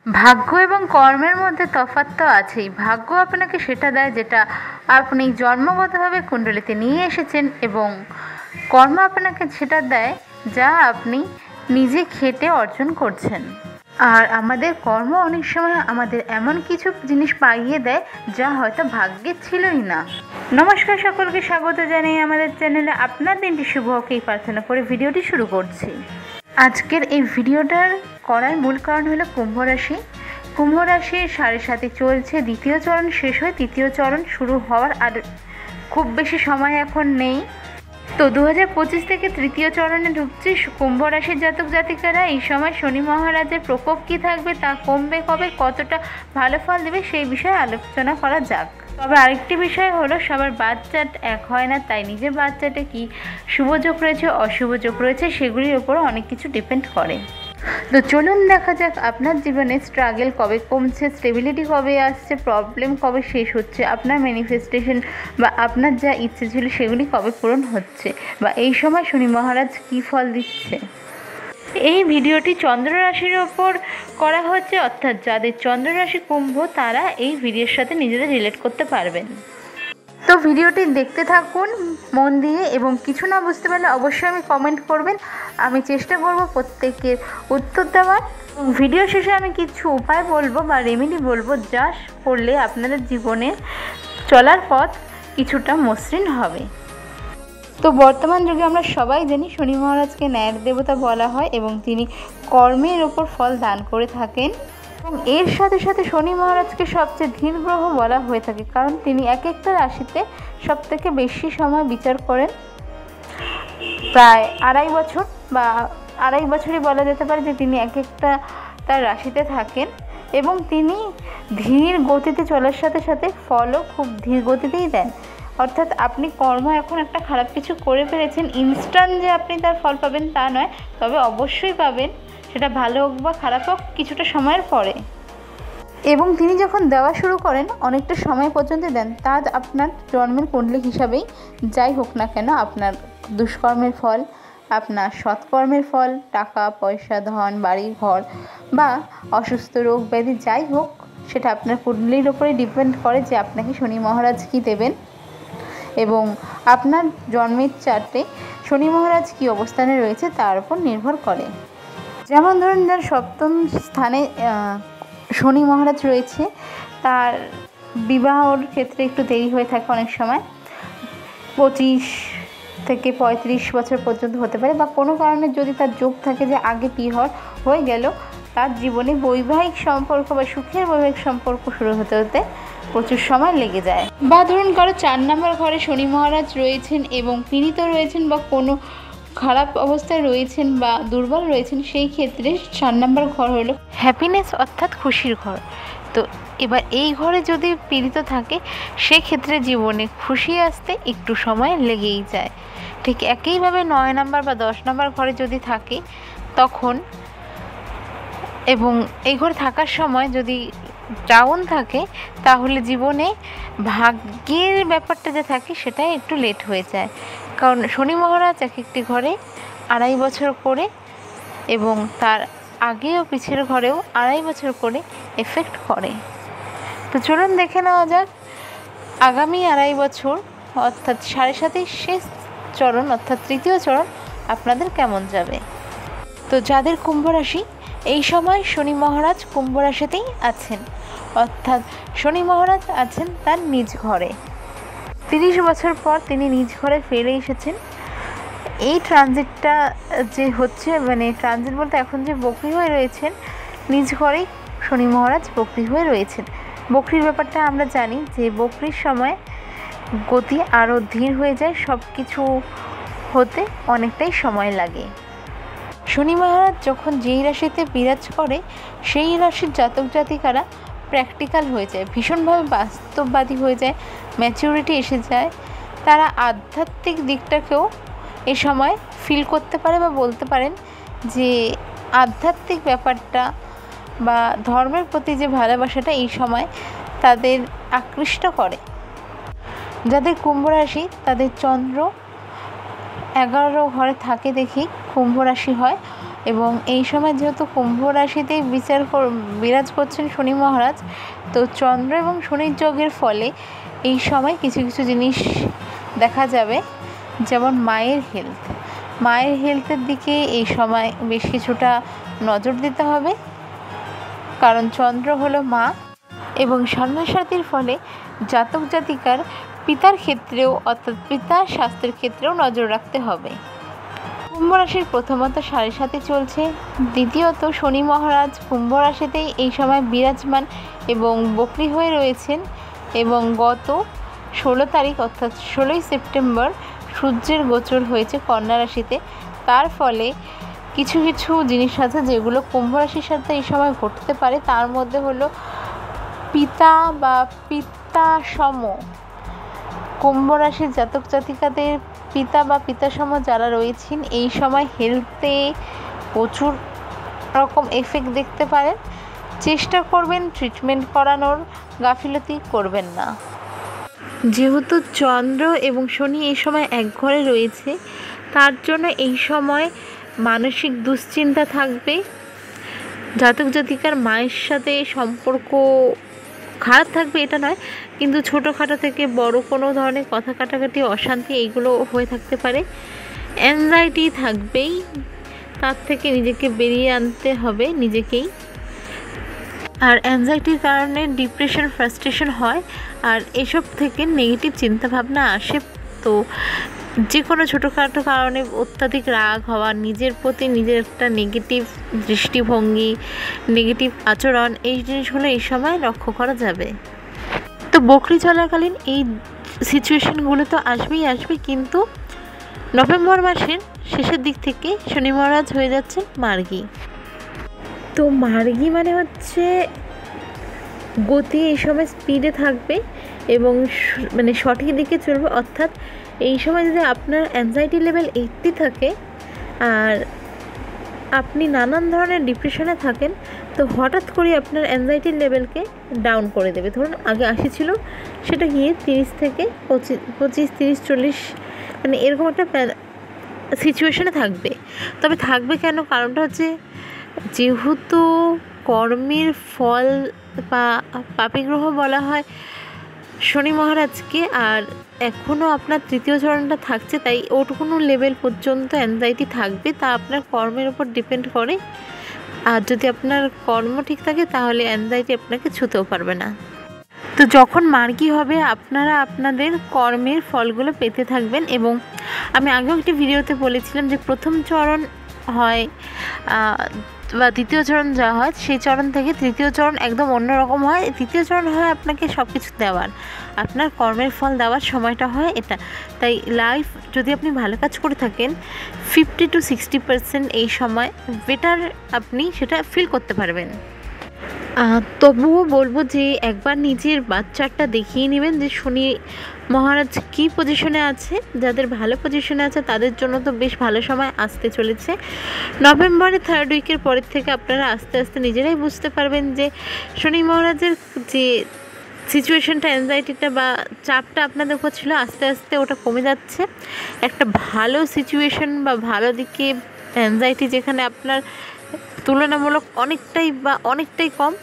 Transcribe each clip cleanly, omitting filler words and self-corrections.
ভাগ্য এবং কর্মের মধ্যে তফাৎ তো আছেই। ভাগ্য আপনাকে সেটা দেয় যেটা আপনি জন্মগতভাবে কুণ্ডলিতে নিয়ে এসেছেন, এবং কর্ম আপনাকে সেটা দেয় যা আপনি নিজে খেটে অর্জন করছেন। আর আমাদের কর্ম অনেক সময় আমাদের এমন কিছু জিনিস পাইয়ে দেয় যা হয়তো ভাগ্যের ছিলই না। নমস্কার, সকলকে স্বাগত জানিয়ে আমাদের চ্যানেলে আপনার দিনটি শুভ হোক এই প্রার্থনা করে ভিডিওটি শুরু করছি। আজকের এই ভিডিওটার করার মূল কারণ হলো কুম্ভ রাশি। কুম্ভ রাশির 7.5 চলছে, দ্বিতীয় চরণ শেষ হয়ে তৃতীয় চরণ শুরু হওয়ার আর খুব বেশি সময় এখন নেই। তো 2025 থেকে তৃতীয় চরণে ঢুকছে কুম্ভ রাশির জাতক জাতিকারা। এই সময় শনি মহারাজের প্রকোপ কী থাকবে, তা কমবে কবে, কতটা ভালো ফল দেবে সেই বিষয়ে আলোচনা করা যাক। তবে আরেকটি বিষয় হলো, সবার বাচ্চাট এক হয় না, তাই নিজের বাচ্চাটে কি শুভযোগ রয়েছে অশুভ যোগ রয়েছে সেগুলির উপর অনেক কিছু ডিপেন্ড করে। তো চলুন দেখা যাক আপনার জীবনে স্ট্রাগল কবে কমছে, স্টেবিলিটি কবে আসছে, প্রবলেম কবে শেষ হচ্ছে, আপনার ম্যানিফেস্টেশন বা আপনার যা ইচ্ছে ছিল সেগুলি কবে পূরণ হচ্ছে, বা এই সময় শনি মহারাজ কী ফল দিচ্ছে। এই ভিডিওটি চন্দ্র রাশির ওপর করা হচ্ছে, অর্থাৎ যাদের চন্দ্র রাশি কুম্ভ তারা এই ভিডিওর সাথে নিজেদের রিলেট করতে পারবেন। তো ভিডিওটি দেখতে থাকুন মন দিয়ে, এবং কিছু না বুঝতে পারলে অবশ্যই আমি কমেন্ট করবেন, আমি চেষ্টা করব প্রত্যেকের উত্তর দেওয়ার। ভিডিও শেষে আমি কিছু উপায় বলবো বা রেমেডি বলবো যা করলে আপনাদের জীবনে চলার পথ কিছুটা মসৃণ হবে। তো বর্তমান যুগে আমরা সবাই জানি শনি মহারাজকে ন্যায়ের দেবতা বলা হয়, এবং তিনি কর্মের ওপর ফল দান করে থাকেন। এবং এর সাথে সাথে শনি মহারাজকে সবচেয়ে ধীর গ্রহ বলা হয়ে থাকে, কারণ তিনি এক একটা রাশিতে সবথেকে বেশি সময় বিচার করেন, প্রায় 2.5 বছর বা 2.5 বছরই বলা যেতে পারে যে তিনি এক একটা তার রাশিতে থাকেন। এবং তিনি ধীর গতিতে চলার সাথে সাথে ফলও খুব ধীর গতিতেই দেন। অর্থাৎ আপনি কর্ম এখন একটা খারাপ কিছু করে ফেলেছেন, ইনস্ট্যান্ট যে আপনি তার ফল পাবেন তা নয়, তবে অবশ্যই পাবেন, সেটা ভালো হোক বা খারাপ হোক কিছুটা সময়ের পরে। এবং তিনি যখন দেওয়া শুরু করেন অনেকটা সময় পর্যন্ত দেন, তা আপনার জন্মের কুণ্ডলী হিসাবেই যাই হোক না কেন, আপনার দুষ্কর্মের ফল, আপনার সৎকর্মের ফল, টাকা পয়সা ধন বাড়ি ঘর বা অসুস্থ রোগ ব্যাধি যাই হোক, সেটা আপনার কুণ্ডলীর ওপরে ডিপেন্ড করে যে আপনাকে শনি মহারাজ কী দেবেন, এবং আপনার জন্মের চার্টে শনি মহারাজ কী অবস্থানে রয়েছে তার উপর নির্ভর করে। যেমন ধরুন, যার সপ্তম স্থানে শনি মহারাজ রয়েছে তার বিবাহর ক্ষেত্রে একটু দেরি হয়ে থাকে, অনেক সময় 25 থেকে 35 বছর পর্যন্ত হতে পারে, বা কোনো কারণে যদি তার যোগ থাকে যে আগে বিয়ে হয়ে গেল, তার জীবনে বৈবাহিক সম্পর্ক বা সুখের বৈবাহিক সম্পর্ক শুরু হতে হতে প্রচুর সময় লেগে যায়। বা ধরুন কারো 4 নম্বর ঘরে শনি মহারাজ রয়েছেন এবং পীড়িত রয়েছেন বা কোনো খারাপ অবস্থায় রয়েছেন বা দুর্বল রয়েছেন, সেই ক্ষেত্রে 4 নম্বর ঘর হলো হ্যাপিনেস অর্থাৎ খুশির ঘর। তো এবার এই ঘরে যদি পীড়িত থাকে সেক্ষেত্রে জীবনে খুশি আসতে একটু সময় লেগেই যায়। ঠিক একইভাবে 9 নম্বর বা 10 নম্বর ঘরে যদি থাকে তখন, এবং এই ঘরে থাকার সময় যদি ডাউন থাকে, তাহলে জীবনে ভাগ্যের ব্যাপারটা যে থাকে সেটা একটু লেট হয়ে যায়, কারণ শনি মহারাজ এক একটি ঘরে 2.5 বছর করে, এবং তার আগে ও পিছের ঘরেও 2.5 বছর করে এফেক্ট করে। তো চলুন দেখে নেওয়া যাক আগামী 2.5 বছর অর্থাৎ 7.5 শেষ চরণ অর্থাৎ তৃতীয় চরণ আপনাদের কেমন যাবে। তো যাদের কুম্ভ রাশি, এই সময় শনি মহারাজ কুম্ভ রাশিতেই আছেন, অর্থাৎ শনি মহারাজ আছেন তার নিজ ঘরে। 30 বছর পর তিনি নিজ ঘরে ফিরে এসেছেন। এই ট্রানজিটটা যে হচ্ছে, মানে ট্রানজিট বলতে এখন যে বকরি হয়ে রয়েছেন, নিজ ঘরেই শনি মহারাজ বকরি হয়ে রয়েছেন। বকরির ব্যাপারটা আমরা জানি যে বকরির সময় গতি আরও ধীর হয়ে যায়, সব কিছু হতে অনেকটাই সময় লাগে। শনি মহারাজ যখন যেই রাশিতে বিরাজ করে সেই রাশির জাতক জাতিকারা প্র্যাকটিক্যাল হয়ে যায়, ভীষণভাবে বাস্তববাদী হয়ে যায়, ম্যাচিউরিটি এসে যায়, তারা আধ্যাত্মিক দিকটাকেও এ সময় ফিল করতে পারে বা বলতে পারেন যে আধ্যাত্মিক ব্যাপারটা বা ধর্মের প্রতি যে ভালোবাসাটা এই সময় তাদের আকৃষ্ট করে। যাদের কুম্ভ রাশি তাদের চন্দ্র 11 ঘরে থাকে দেখি কুম্ভ রাশি হয়, এবং এই সময় যেহেতু কুম্ভ রাশিতেই বিরাজ করছেন শনি মহারাজ, তো চন্দ্র এবং শনির যোগের ফলে এই সময় কিছু কিছু জিনিস দেখা যাবে, যেমন মায়ের হেলথের দিকে এই সময় বেশ কিছুটা নজর দিতে হবে, কারণ চন্দ্র হলো মা। এবং সাড়ে ফলে জাতক জাতিকার পিতার ক্ষেত্রেও অর্থাৎ পিতার স্বাস্থ্যের ক্ষেত্রেও নজর রাখতে হবে। কুম্ভ রাশির প্রথমত 7.5 চলছে, দ্বিতীয়ত শনি মহারাজ কুম্ভ রাশিতেই এই সময় বিরাজমান এবং বক্রী হয়ে রয়েছেন, এবং গত 16 তারিখ অর্থাৎ 16ই সেপ্টেম্বর সূর্যের গোচর হয়েছে কন্যা রাশিতে। তার ফলে কিছু কিছু জিনিস আছে যেগুলো কুম্ভ রাশির সাথে এই সময় ঘটতে পারে। তার মধ্যে হলো পিতা বা পিতাসম, কুম্ভ রাশির জাতক জাতিকাদের পিতা বা পিতাসম যারা রয়েছেন এই সময় হেলথে প্রচুর রকম এফেক্ট দেখতে পারেন। চেষ্টা করবেন ট্রিটমেন্ট করানোর, গাফিলতি করবেন না। যেহেতু চন্দ্র এবং শনি এই সময় এক ঘরে রয়েছে, তার জন্য এই সময় মানসিক দুশ্চিন্তা থাকবে। জাতক জাতিকার মায়ের সাথে সম্পর্ক খারাপ থাকবে এটা নয়, কিন্তু ছোটোখাটো থেকে বড় কোনো ধরনের কথা কাটাকাটি, অশান্তি এইগুলো হয়ে থাকতে পারে। অ্যাংজাইটি থাকবেই, তার থেকে নিজেকে বেরিয়ে আনতে হবে নিজেকেই। আর অ্যাংজাইটির কারণে ডিপ্রেশন, ফ্রাস্ট্রেশন হয়, আর এসব থেকে নেগেটিভ চিন্তাভাবনা আসে। তো যে কোনো ছোটোখাটো কারণে অত্যাধিক রাগ হওয়া, নিজের প্রতি নিজের একটা নেগেটিভ দৃষ্টিভঙ্গি, নেগেটিভ আচরণ, এই জিনিসগুলো এই সময় লক্ষ্য করা যাবে। তো বকরি চলাকালীন এই সিচুয়েশনগুলো তো আসবে, কিন্তু নভেম্বর মাসের শেষের দিক থেকে শনি মহারাজ হয়ে যাচ্ছেন মার্গী। তো মার্গী মানে হচ্ছে গতি এই সময় স্পিডে থাকবে এবং মানে সঠিক দিকে চলবে। অর্থাৎ এই সময় যদি আপনার অ্যাংজাইটি লেভেল 80 থাকে আর আপনি নানান ধরনের ডিপ্রেশনে থাকেন, তো হঠাৎ করে আপনার অ্যাংজাইটির লেভেলকে ডাউন করে দেবে। ধরুন আগে 80 ছিল, সেটা গিয়ে 30 থেকে 25, 30, 40 মানে এরকম একটা সিচুয়েশনে থাকবে। তবে থাকবে কেন? কারণটা হচ্ছে যেহেতু কর্মের ফল বা পাপী গ্রহ বলা হয় শনি মহারাজকে, আর এখনও আপনার তৃতীয় চরণটা থাকছে, তাই ওটুকুনো লেভেল পর্যন্ত অ্যাংজাইটি থাকবে। তা আপনার কর্মের উপর ডিপেন্ড করে। আর যদি আপনার কর্ম ঠিক থাকে তাহলে অ্যাংজাইটি আপনাকে ছুঁতেও পারবে না। তো যখন মার্গী হবে আপনারা আপনাদের কর্মের ফলগুলো পেতে থাকবেন। এবং আমি আগেও একটি ভিডিওতে বলেছিলাম যে প্রথম চরণ হয় বা দ্বিতীয় চরণ যা হয়, সেই চরণ থেকে তৃতীয় চরণ একদম অন্যরকম হয়। তৃতীয় চরণ হয় আপনাকে সব কিছু দেওয়ার, আপনার কর্মের ফল দেওয়ার সময়টা হয় এটা। তাই লাইফ যদি আপনি ভালো কাজ করে থাকেন 50 to 60% এই সময় বেটার আপনি সেটা ফিল করতে পারবেন। তবুও বলবো যে একবার নিজের বাচ্চাটা দেখিয়ে নেবেন যে শনি মহারাজ কী পজিশনে আছে। যাদের ভালো পজিশনে আছে তাদের জন্য তো বেশ ভালো সময় আসতে চলেছে। নভেম্বরের 3rd উইকের পরের থেকে আপনারা আস্তে আস্তে নিজেরাই বুঝতে পারবেন যে শনি মহারাজের যে সিচুয়েশনটা, অ্যাংজাইটিটা বা চাপটা আপনাদের উপর ছিল, আস্তে আস্তে ওটা কমে যাচ্ছে। একটা ভালো সিচুয়েশন বা ভালো দিকে অ্যাংজাইটি যেখানে আপনার তুলনামূলক অনেকটাই কম,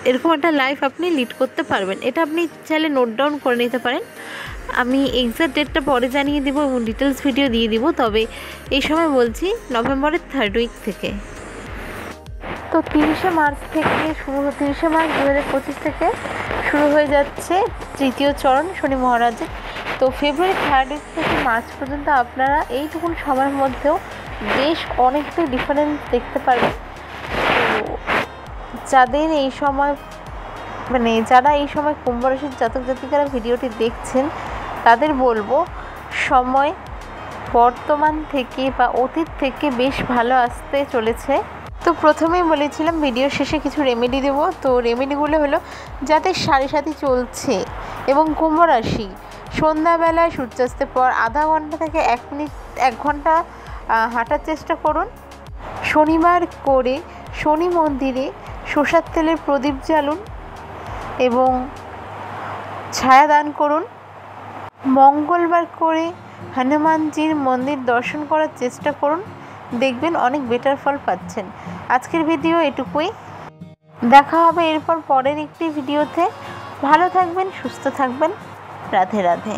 এরকম একটা লাইফ আপনি লিড করতে পারবেন। এটা আপনি চাইলে নোট ডাউন করে নিতে পারেন। আমি এক্সাক্ট ডেটটা পরে জানিয়ে দিব এবং ডিটেলস ভিডিও দিয়ে দিব। তবে এই সময় বলছি নভেম্বরের 3rd উইক থেকে। তো 30শে মার্চ 2025 থেকে শুরু হয়ে যাচ্ছে তৃতীয় চরণ শনি মহারাজের। তো ফেব্রুয়ারি 3rd উইক থেকে মার্চ পর্যন্ত আপনারা এইটুকুন সময়ের মধ্যেও বেশ অনেকটাই ডিফারেন্স দেখতে পারবেন। তো যাদের এই সময় যারা এই সময় কুম্ভ রাশির জাতক জাতিকারা ভিডিওটি দেখছেন, তাদের বলবো সময় বর্তমান থেকে বা অতীত থেকে বেশ ভালো আসতে চলেছে। তো প্রথমেই বলেছিলাম ভিডিও শেষে কিছু রেমেডি দেবো। তো রেমেডিগুলো হলো যাদের 7.5 চলছে এবং কুম্ভ রাশি, সন্ধ্যাবেলায় সূর্যাস্তের পর আধা ঘন্টা থেকে 1 ঘন্টা হাঁটার চেষ্টা করুন। শনিবার করে শনি মন্দিরে সরষের তেলের প্রদীপ জ্বালুন এবং ছায়া দান করুন। মঙ্গলবার করে হনুমানজির মন্দির দর্শন করার চেষ্টা করুন দেখবেন অনেক বেটার ফল পাচ্ছেন। আজকের ভিডিও এটুকুই, দেখা হবে এরপর পরের একটি ভিডিওতে। ভালো থাকবেন, সুস্থ থাকবেন। রাধে রাধে।